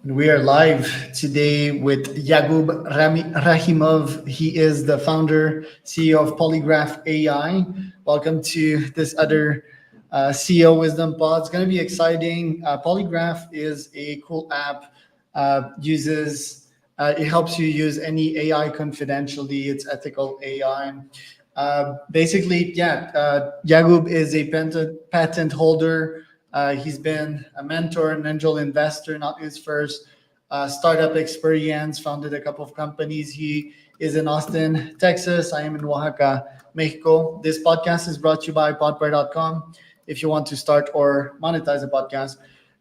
We are live today with Yagub Rahimov. He is the founder, CEO of Polygraf.ai. Welcome to this other CEO Wisdom Pod. It's going to be exciting. Polygraph is a cool app. It helps you use any AI confidentially. It's ethical AI. Yagub is a patent holder. He's been a mentor, an angel investor, not his first startup experience, founded a couple of companies. He is in Austin, Texas. I am in Oaxaca, Mexico. This podcast is brought to you by podpar.com. If you want to start or monetize a podcast,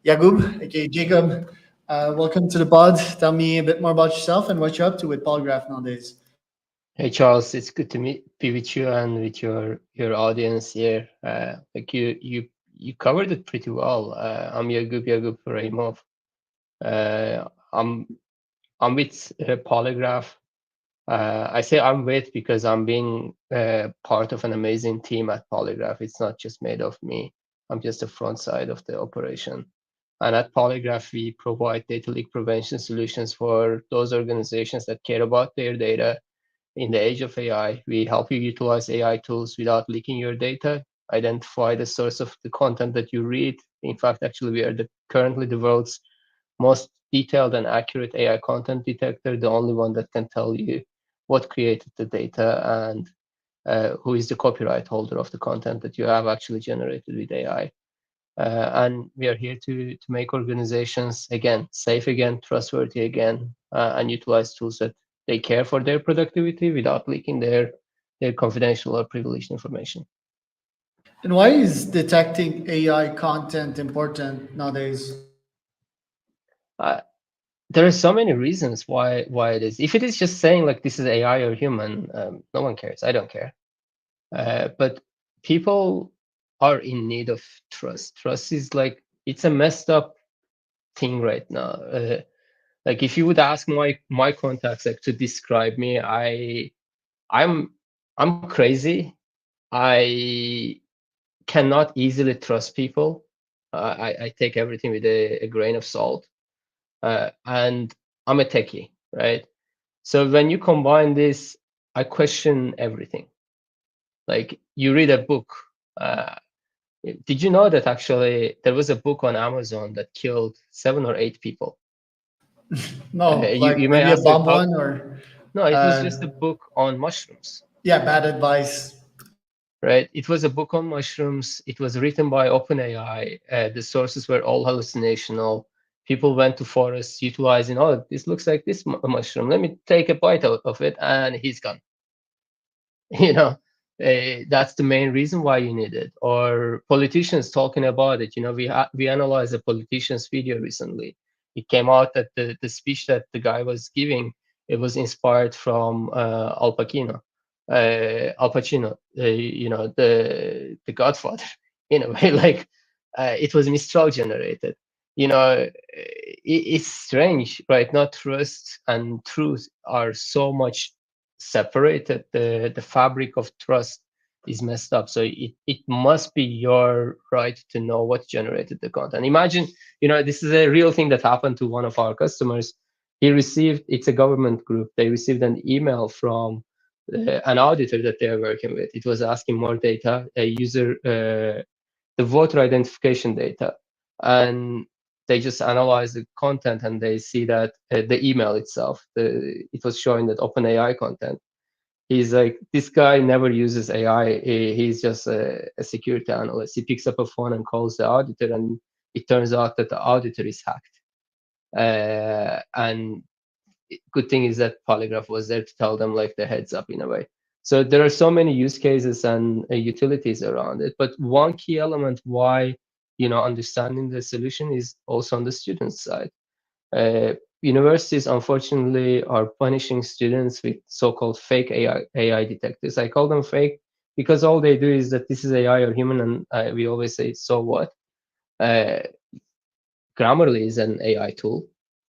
Yagub, aka Jacob, welcome to the pod. Tell me a bit more about yourself and what you're up to with Polygraph nowadays. Hey Charles, it's good to be with you and with your audience here. You covered it pretty well. I'm Yagub Rahimov. Uh, I'm I'm with Polygraph. I say I'm with because I'm being part of an amazing team at Polygraph. It's not just made of me. I'm just the front side of the operation. And at Polygraph, we provide data leak prevention solutions for those organizations that care about their data. In the age of AI, we help you utilize AI tools without leaking your data, identify the source of the content that you read. In fact, actually, we are currently the world's most detailed and accurate AI content detector, the only one that can tell you what created the data and who is the copyright holder of the content that you have actually generated with AI. And we are here to make organizations, again, safe again, trustworthy again, and utilize tools that they care for their productivity without leaking their confidential or privileged information. And why is detecting AI content important nowadays? Uh, there are so many reasons why it is. If it is just saying like this is AI or human, no one cares. I don't care. But people are in need of trust. Trust is like it's a messed up thing right now. Like if you would ask my contacts like to describe me, I'm I'm crazy. I cannot easily trust people. I take everything with a grain of salt, and I'm a techie, right? So when you combine this, I question everything. Like you read a book. Uh, did you know that actually there was a book on Amazon that killed 7 or 8 people? No, You like may maybe a ask like bomb how? one or No, it was uh, just a book on mushrooms. yeah, bad advice. Right? It was a book on mushrooms. It was written by OpenAI. The sources were all hallucinational. People went to forests utilizing, oh, this looks like this mushroom. Let me take a bite out of it, and he's gone. You know, that's the main reason why you need it. Or politicians talking about it. You know, we analyzed a politician's video recently. It came out that the speech that the guy was giving, it was inspired from Al Pacino, you know, the Godfather, in a way. Like it was Mistral generated. You know, it's strange, right? Not trust and truth are so much separated. The fabric of trust is messed up. So it must be your right to know what generated the content. Imagine, you know, this is a real thing that happened to one of our customers. He received, it's a government group, they received an email from an auditor that they are working with. It was asking more data, a user, the voter identification data. And they just analyze the content and they see that the email itself, it was showing that OpenAI content. He's like, this guy never uses AI. He's just a security analyst. He picks up a phone and calls the auditor, and it turns out that the auditor is hacked. And good thing is that Polygraph was there to tell them like the heads up in a way. So there are so many use cases and utilities around it. But one key element why understanding the solution is also on the student side. Universities unfortunately are punishing students with so-called fake AI detectors. I call them fake because all they do is that this is AI or human, and we always say, so what? Uh, Grammarly is an AI tool.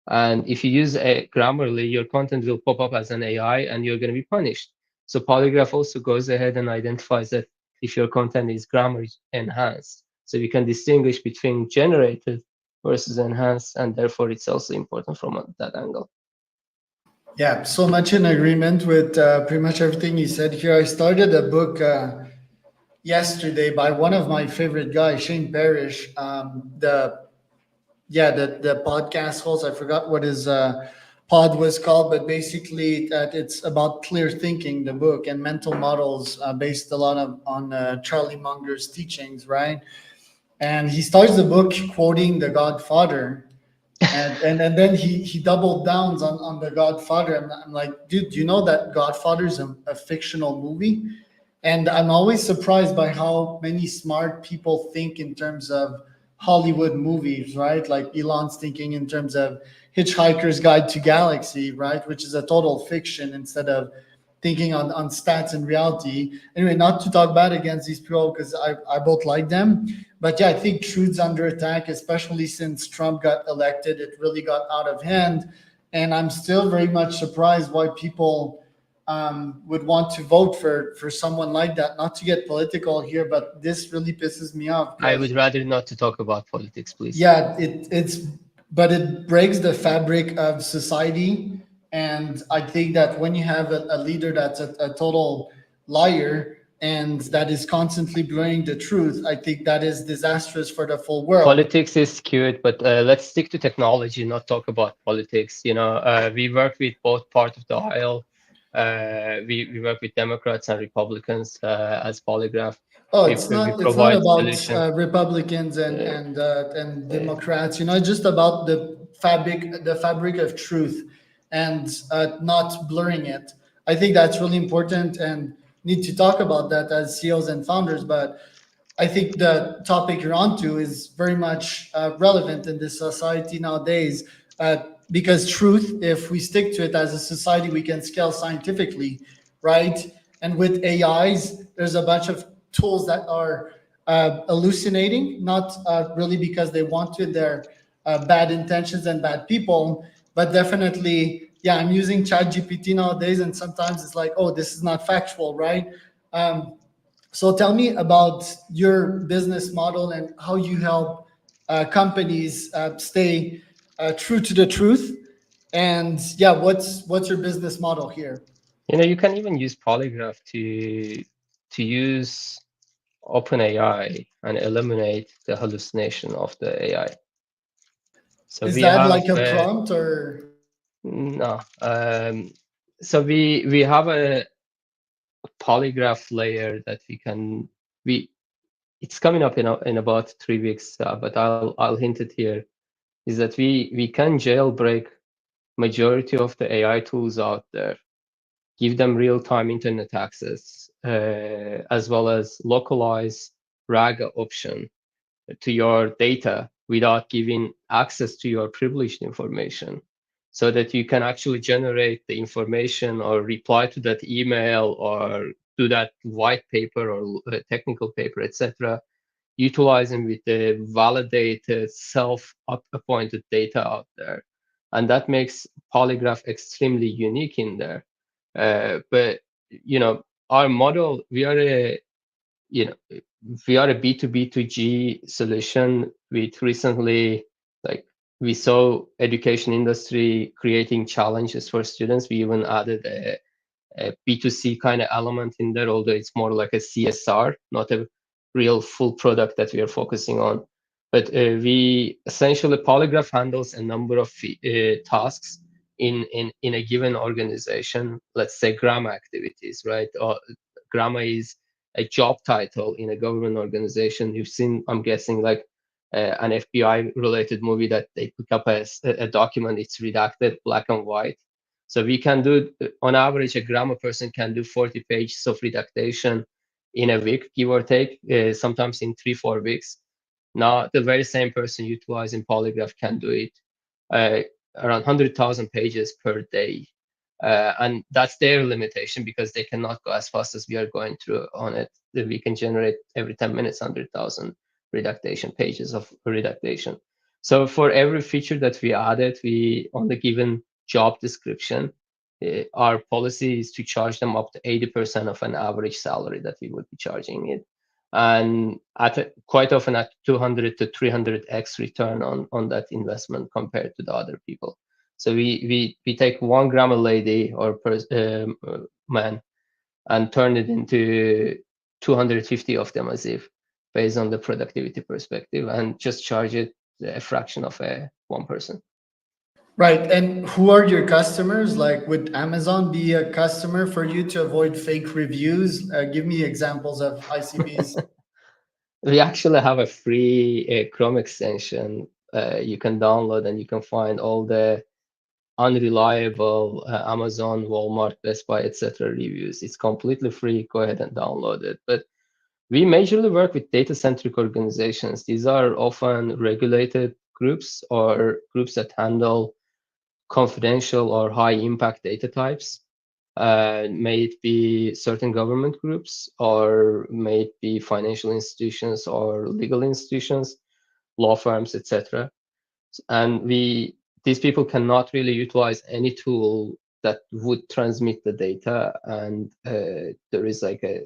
And if you use Grammarly, your content will pop up as an AI and you're going to be punished. So Polygraph also goes ahead and identifies that if your content is grammar enhanced. So we can distinguish between generated versus enhance, and therefore it's also important from that angle. Yeah, so much in agreement with pretty much everything you said here. I started a book yesterday by one of my favorite guys, Shane Parrish. The podcast host. I forgot what his pod was called, but basically that it's about clear thinking, the book, and mental models based a lot of on Charlie Munger's teachings, right? And he starts the book quoting The Godfather, and then he doubled downs on The Godfather. And I'm like, dude, do you know that Godfather is a fictional movie? And I'm always surprised by how many smart people think in terms of Hollywood movies, right? Like Elon's thinking in terms of Hitchhiker's Guide to Galaxy, right? Which is a total fiction instead of thinking on stats and reality. Anyway, not to talk bad against these people because I both like them. But yeah, I think truth's under attack, especially since Trump got elected. It really got out of hand. And I'm still very much surprised why people would want to vote for someone like that. Not to get political here, but this really pisses me off I because would rather not to talk about politics, please. yeah, it's but it breaks the fabric of society, and I think that when you have a leader that's a total liar and that is constantly blurring the truth, I think that is disastrous for the full world. Politics is cute, but let's stick to technology, not talk about politics. We work with both parts of the aisle. We work with Democrats and Republicans as Polygraph. Oh, We it's not provide about solutions. Republicans Uh, and uh, Democrats. You know, it's just about the fabric of truth, and not blurring it. I think that's really important and need to talk about that as CEOs and founders. But I think the topic you're onto is very much relevant in this society nowadays. Because truth, if we stick to it as a society, we can scale scientifically, right? And with AIs, there's a bunch of tools that are hallucinating, not really because they want to, they're bad intentions and bad people, but definitely, yeah, I'm using ChatGPT nowadays, and sometimes it's like, oh, this is not factual, right? Um, so tell me about your business model and how you help companies stay true to the truth. And yeah, what's your business model here? you can even use Polygraph to use OpenAI and eliminate the hallucination of the AI. So Is we that have like a prompt or? no. So we have a polygraph layer that we it's coming up in about 3 weeks, but I'll hint it here is that we can jailbreak majority of the AI tools out there, give them real-time internet access, as well as localize RAG option to your data without giving access to your privileged information so that you can actually generate the information or reply to that email or do that white paper or technical paper, etc., utilizing with the validated self-appointed data out there. And that makes Polygraph extremely unique in there. But, our model, you know, we are a B2B2G solution with recently, like we saw education industry creating challenges for students. We even added a B2C kind of element in there, although it's more like a CSR, not a real full product that we are focusing on. But we essentially Polygraph handles a number of tasks in a given organization. Let's say grammar activities, right? Or grammar is a job title in a government organization. You've seen, I'm guessing, like an FBI related movie that they pick up a document, it's redacted, black and white. So we can do, on average, a grammar person can do 40 pages of redactation in a week, give or take, sometimes in 3-4 weeks. Now, the very same person utilizing Polygraph can do it uh, around 100,000 pages per day. And that's their limitation because they cannot go as fast as we are going through on it. We can generate every 10 minutes 100,000 redactation pages of redactation. So for every feature that we added, we on the given job description, our policy is to charge them up to 80% of an average salary that we would be charging it. and quite often at 200 to 300x return on that investment compared to the other people. So we take 1 gram a lady or man and turn it into 250 of them as if based on the productivity perspective, and just charge it a fraction of a one person. Right. And who are your customers? Like, would Amazon be a customer for you to avoid fake reviews? Give me examples of ICPs. We actually have a free Chrome extension you can download, and you can find all the unreliable Amazon, Walmart, Best Buy, etc. reviews. It's completely free. Go ahead and download it. But we majorly work with data-centric organizations. These are often regulated groups or groups that handle confidential or high-impact data types. May it be certain government groups, or may it be financial institutions or legal institutions, law firms, etc. And these people cannot really utilize any tool that would transmit the data, and there is like a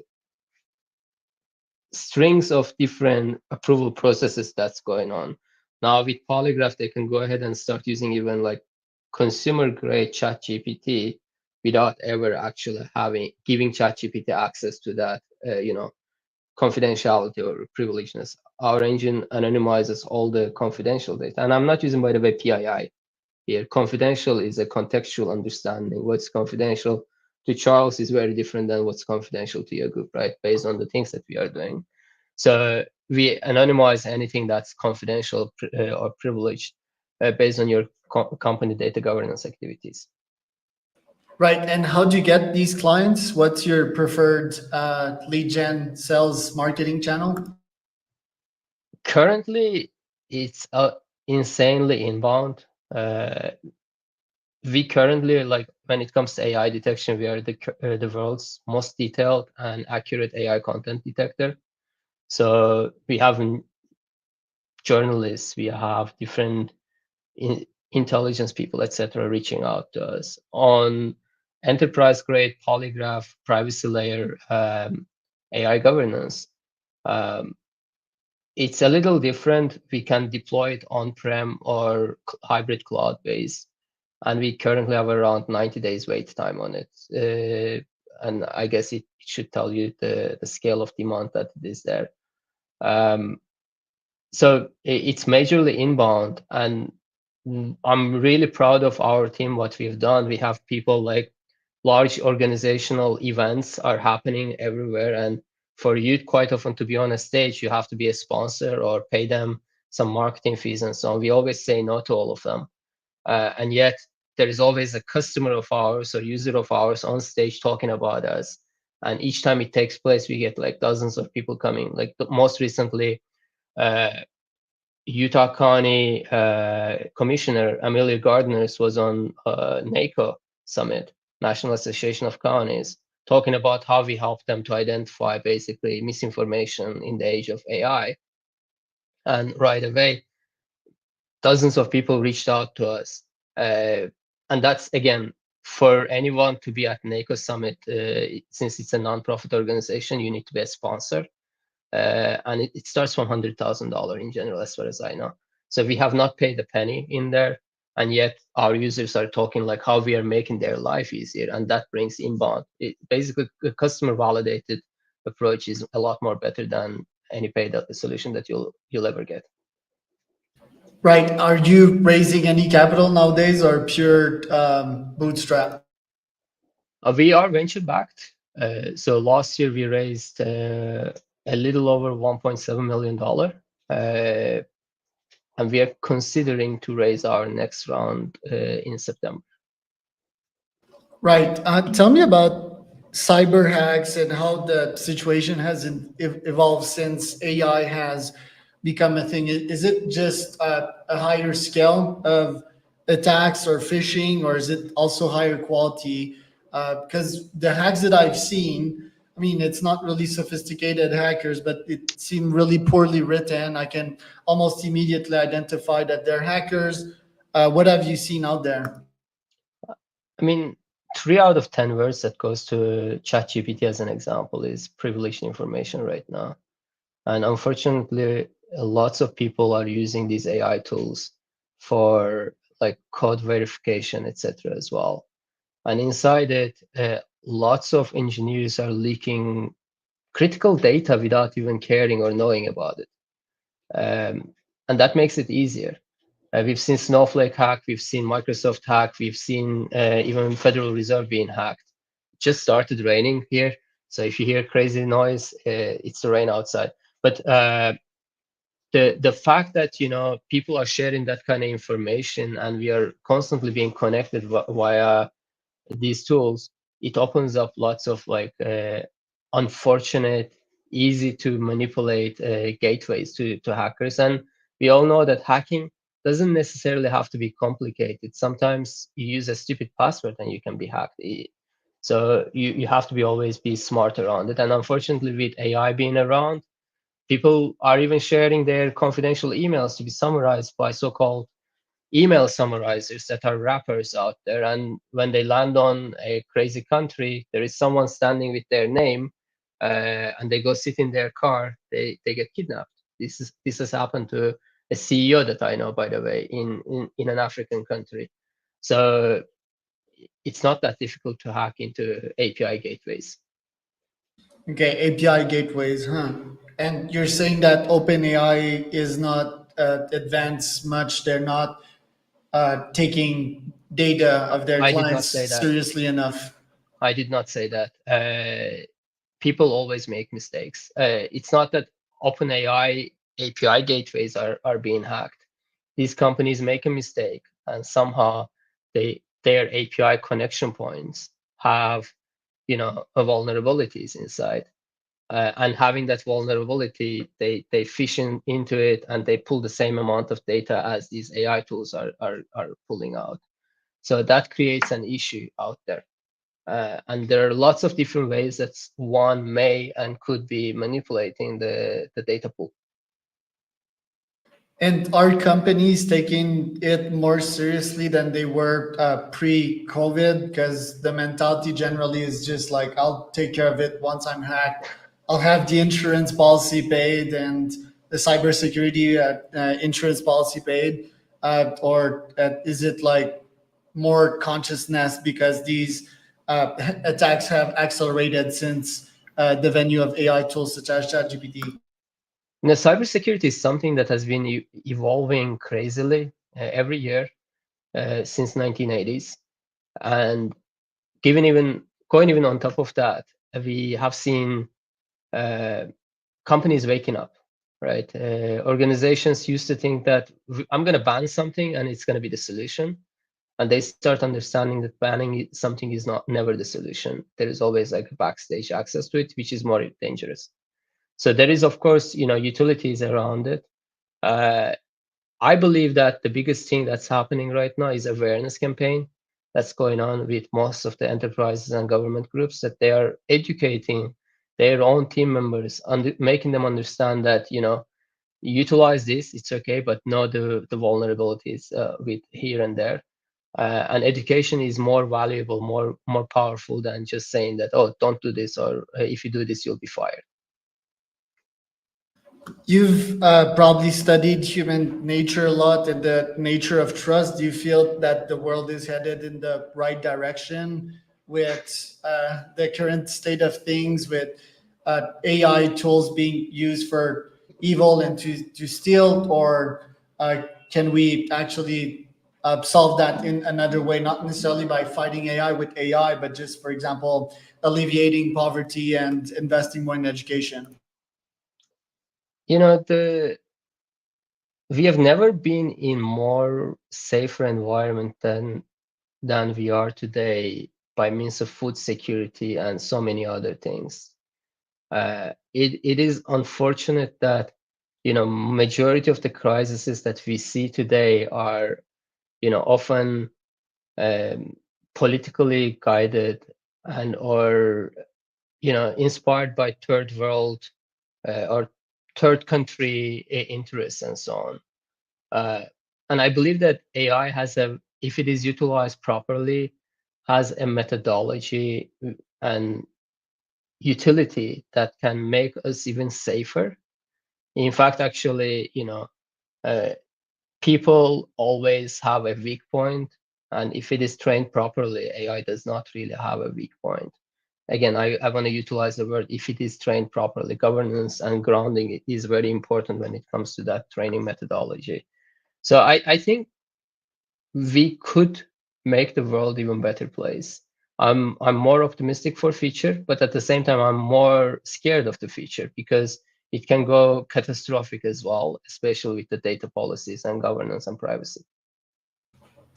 strings of different approval processes that's going on. Now with Polygraph, they can go ahead and start using even like consumer grade chat GPT without ever actually giving chat GPT access to that, confidentiality or privilegeness. Our engine anonymizes all the confidential data. And I'm not using, by the way, PII here. Confidential is a contextual understanding. What's confidential to Charles is very different than what's confidential to Yagub, right? Based on the things that we are doing. So we anonymize anything that's confidential or privileged based on your company data governance activities. Right. And how do you get these clients? What's your preferred lead gen sales marketing channel? Currently, it's insanely inbound. We currently, like when it comes to AI detection, we are the world's most detailed and accurate AI content detector. So we have journalists, we have different intelligence people, etc., reaching out to us on enterprise grade polygraph privacy layer AI governance. Um, it's a little different. We can deploy it on-prem or hybrid cloud base, and we currently have around 90 days wait time on it. And I guess it should tell you the scale of demand that it is there. So it's majorly inbound, and I'm really proud of our team, what we've done. We have people like large organizational events are happening everywhere, and for you quite often to be on a stage, you have to be a sponsor or pay them some marketing fees and so on. We always say no to all of them. And yet there is always a customer of ours or user of ours on stage talking about us. And each time it takes place, we get like dozens of people coming. Like most recently, uh, Utah County Commissioner Amelia Gardner was on NACO Summit, National Association of Counties, talking about how we help them to identify basically misinformation in the age of AI. And right away, dozens of people reached out to us. And that's, again, for anyone to be at NACO Summit, since it's a nonprofit organization, you need to be a sponsor. And it starts from $100,000 in general, as far as I know. So we have not paid a penny in there, and yet our users are talking like how we are making their life easier, and that brings inbound. Basically, a customer validated approach is a lot more better than any paid solution that you'll ever get. Right. Are you raising any capital nowadays or pure bootstrap? We are venture backed. So last year we raised a little over $1.7 million. And we are considering to raise our next round in September. Right. Tell me about cyber hacks and how the situation has evolved since AI has become a thing. Is it just a higher scale of attacks or phishing, or is it also higher quality? Because the hacks that I've seen, I mean, it's not really sophisticated hackers, but it seemed really poorly written. I can almost immediately identify that they're hackers. What have you seen out there? I mean, 3 out of 10 words that goes to ChatGPT as an example is privileged information right now. And unfortunately, lots of people are using these AI tools for like code verification, etc. as well. And inside it, lots of engineers are leaking critical data without even caring or knowing about it. And that makes it easier. We've seen Snowflake hack, we've seen Microsoft hack, we've seen even Federal Reserve being hacked. It just started raining here, so if you hear crazy noise, it's the rain outside. But the fact that people are sharing that kind of information and we are constantly being connected via these tools, it opens up lots of like unfortunate, easy to manipulate gateways to hackers. And we all know that hacking doesn't necessarily have to be complicated. Sometimes you use a stupid password and you can be hacked. So you have to be always be smart around it. And unfortunately, with AI being around, people are even sharing their confidential emails to be summarized by so-called email summarizers that are rappers out there. And when they land on a crazy country, there is someone standing with their name, and they go sit in their car, they get kidnapped. This has happened to a CEO that I know, by the way, in an African country. So it's not that difficult to hack into API gateways. Okay, API gateways, huh? And you're saying that OpenAI is not advanced much. They're not taking data of their I did clients not say that. seriously enough. I did not say that. People always make mistakes. It's not that OpenAI API gateways are being hacked. These companies make a mistake, and somehow their API connection points have vulnerabilities inside. And having that vulnerability, they fish into it and they pull the same amount of data as these AI tools are pulling out. So that creates an issue out there. And there are lots of different ways that one may and could be manipulating the data pool. And are companies taking it more seriously than they were pre-COVID? Because the mentality generally is just like, I'll take care of it once I'm hacked. I'll have the insurance policy paid and the cybersecurity insurance policy paid. Or is it like more consciousness because these attacks have accelerated since the venue of AI tools such as ChatGPT? Cybersecurity is something that has been evolving crazily every year since 1980s. And given even going even on top of that, we have seen uh, companies waking up, right? Organizations used to think that I'm going to ban something and it's going to be the solution. And they start understanding that banning something is not never the solution. There is always like backstage access to it, which is more dangerous. So there is, of course, utilities around it. Uh, I believe that the biggest thing that's happening right now is awareness campaign that's going on with most of the enterprises and government groups, that they are educating their own team members, making them understand that utilize this, it's okay, but know the vulnerabilities with here and there. And education is more valuable, more powerful than just saying that, oh, don't do this, or if you do this, you'll be fired. You've probably studied human nature a lot and the nature of trust. Do you feel that the world is headed in the right direction with the current state of things, with AI tools being used for evil and to steal? Or can we actually solve that in another way, not necessarily by fighting AI with AI, but just, for example, alleviating poverty and investing more in education? The We have never been in more safer environment than we are today by means of food security and so many other things. It is unfortunate that majority of the crises that we see today are often um, politically guided and or inspired by third world or third country interests and so on. Uh, and I believe that AI if it is utilized properly, has a methodology and utility that can make us even safer. In fact, actually, uh, people always have a weak point, and if it is trained properly, AI does not really have a weak point. Again, I want to utilize the word if it is trained properly. Governance and grounding is very important when it comes to that training methodology. So I think we could make the world even better place. I'm more optimistic for future, but at the same time I'm more scared of the future because it can go catastrophic as well, especially with the data policies and governance and privacy.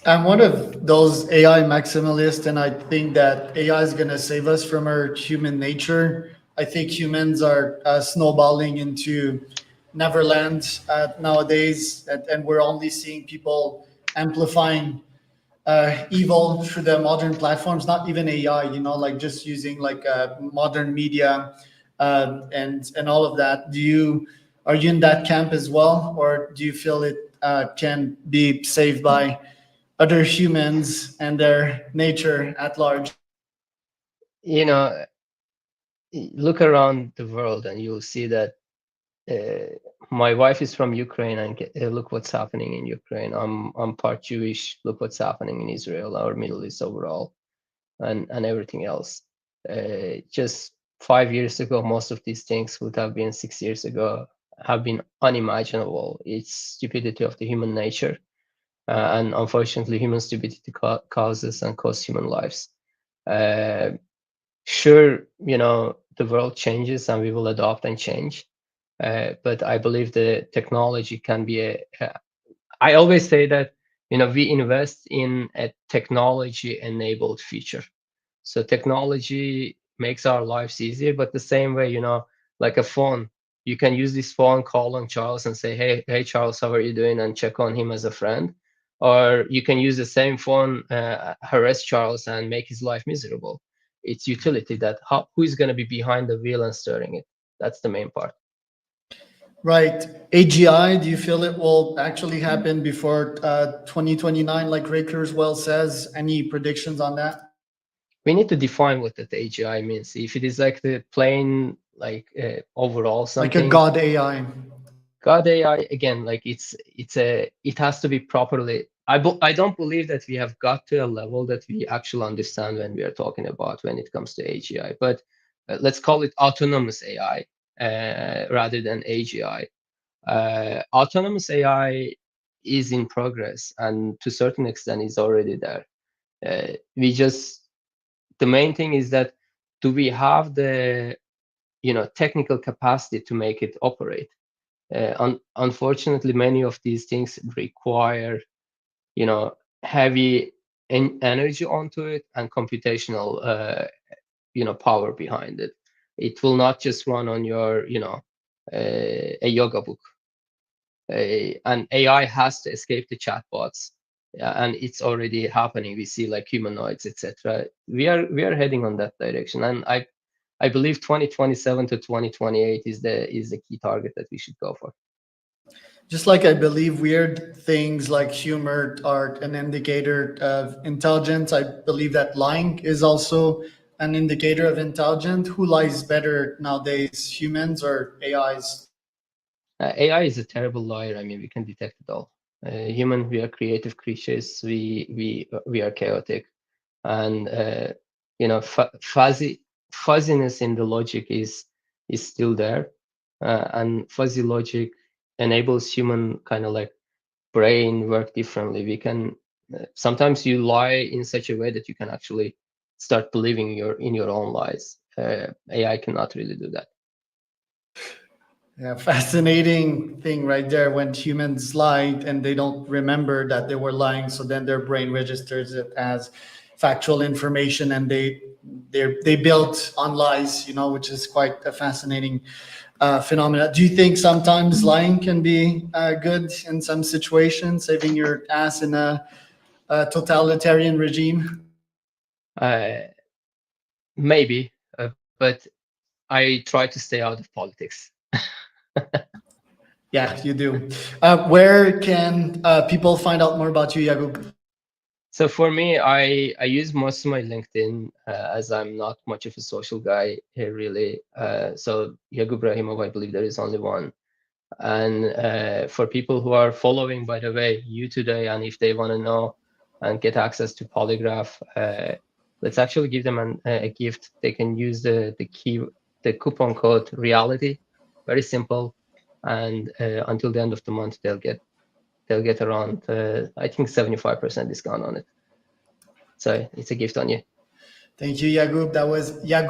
I'm one of those AI maximalists, and I think that AI is going to save us from our human nature. I think humans are snowballing into Neverland nowadays, and we're only seeing people amplifying evil through the modern platforms, not even AI, like just using like modern media and all of that. Are you in that camp as well, or do you feel it can be saved by other humans and their nature at large? You know, look around the world and you'll see that my wife is from Ukraine, and look what's happening in Ukraine. I'm part Jewish. Look what's happening in Israel or Middle East overall, and everything else. Just 5 years ago, most of these things would have been 6 years ago, have been unimaginable. It's stupidity of the human nature, and unfortunately, human stupidity causes and costs human lives. Uh, sure, the world changes and we will adopt and change. But I believe the technology can be I always say that, we invest in a technology enabled future. So technology makes our lives easier, but the same way, like a phone, you can use this phone, call on Charles and say, hey, Charles, how are you doing? And check on him as a friend. Or you can use the same phone, harass Charles and make his life miserable. It's utility that who is going to be behind the wheel and steering it. That's the main part. Right. AGI, do you feel it will actually happen before 2029, like Ray Kurzweil says? Any predictions on that? We need to define what that AGI means. If it is like the plain, like overall Like a something, God AI? God AI again, like it has to be properly. I don't believe that we have got to a level that we actually understand when we are talking about when it comes to AGI. But let's call it autonomous AI rather than AGI. Autonomous AI is in progress and to a certain extent is already there. We just the main thing is that do we have the technical capacity to make it operate? Unfortunately, many of these things require, heavy energy onto it and computational, power behind it. It will not just run on your, a yoga book. And AI has to escape the chatbots, and it's already happening. We see like humanoids, etc. We are heading on that direction, and I believe 2027 to 2028 is the key target that we should go for. Just like I believe weird things like humor are an indicator of intelligence, I believe that lying is also an indicator of intelligence. Who lies better nowadays, humans or AIs? AI is a terrible liar. I mean, we can detect it all. Human, we are creative creatures. We are chaotic, and fuzziness in the logic is still there, and fuzzy logic enables human kind of like brain work differently. We can sometimes you lie in such a way that you can actually start believing in your own lies. AI cannot really do that. Yeah, fascinating thing right there when humans lie and they don't remember that they were lying. So then their brain registers it as factual information and they built on lies, which is quite a fascinating phenomena. Do you think sometimes lying can be good in some situations, saving your ass in a totalitarian regime? Uh, Maybe, but I try to stay out of politics. Yeah, you do. Where can people find out more about you, Yagub? So for me, I use most of my LinkedIn as I'm not much of a social guy here, really. So Yagub Rahimov, I believe there is only one. And for people who are following, by the way, you today, and if they want to know and get access to Polygraph, let's actually give them a gift. They can use the coupon code reality, very simple, and until the end of the month they'll get around I think 75% discount on it. So it's a gift on you. Thank you, Yagub. That was Yagub